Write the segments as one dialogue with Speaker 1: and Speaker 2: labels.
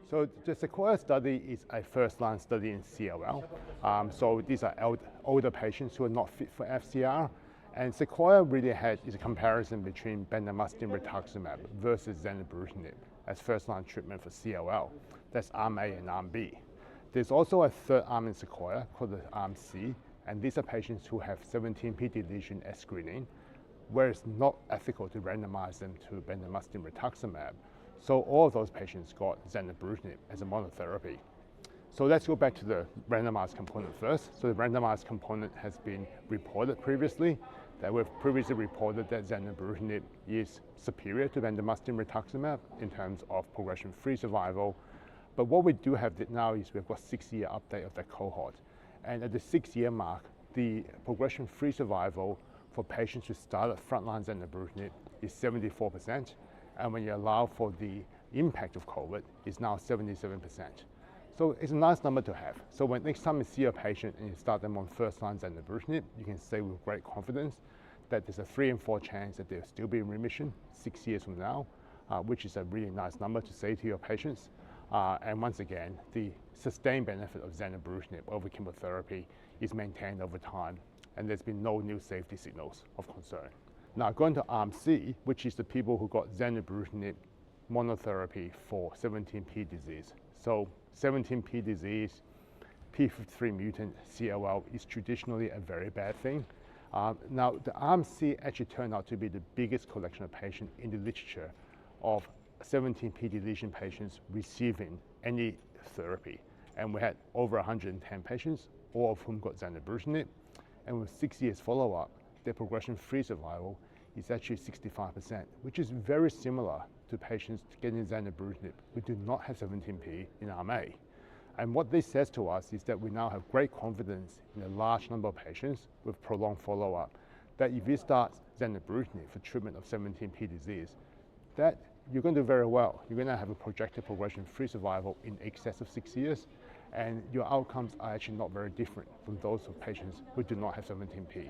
Speaker 1: So the SEQUOIA study is a first-line study in CLL. So these are older patients who are not fit for FCR. And SEQUOIA really is a comparison between Bendamustine Rituximab versus Zanubrutinib as first-line treatment for CLL. That's arm A and arm B. There's also a third arm in SEQUOIA called the arm C, and these are patients who have 17p deletion at screening, where it's not ethical to randomize them to Bendamustine Rituximab. So all of those patients got Zanubrutinib as a monotherapy. So let's go back to the randomized component first. So the randomized component has been reported previously, that we've previously reported that Zanubrutinib is superior to Bendamustine Rituximab in terms of progression-free survival. But what we do have now is we've got 6-year update of that cohort. And at the 6-year mark, the progression-free survival for patients who started frontline Zanubrutinib is 74%. And when you allow for the impact of COVID, it's now 77%. So it's a nice number to have. So when next time you see a patient and you start them on first-line Zanubrutinib, you can say with great confidence that there's a 3 in 4 chance that they'll still be in remission 6 years from now, which is a really nice number to say to your patients. And once again, the sustained benefit of Zanubrutinib over chemotherapy is maintained over time, and there's been no new safety signals of concern. Now going to arm C, which is the people who got Zanubrutinib monotherapy for 17p disease. So 17p disease, p53 mutant CLL is traditionally a very bad thing. Now the arm C actually turned out to be the biggest collection of patients in the literature of 17p deletion patients receiving any therapy. And we had over 110 patients, all of whom got Zanubrutinib. And with 6 years follow-up, their progression-free survival is actually 65%, which is very similar to patients getting Zanubrutinib who do not have 17p in arm A. And what this says to us is that we now have great confidence in a large number of patients with prolonged follow-up, that if you start Zanubrutinib for treatment of 17p disease, that you're going to do very well. You're going to have a projected progression-free survival in excess of 6 years, and your outcomes are actually not very different from those of patients who do not have 17p.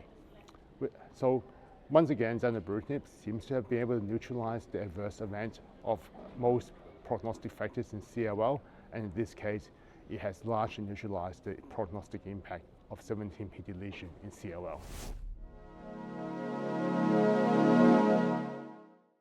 Speaker 1: So once again, Zanubrutinib seems to have been able to neutralize the adverse event of most prognostic factors in CLL, and in this case, it has largely neutralized the prognostic impact of 17p deletion in CLL.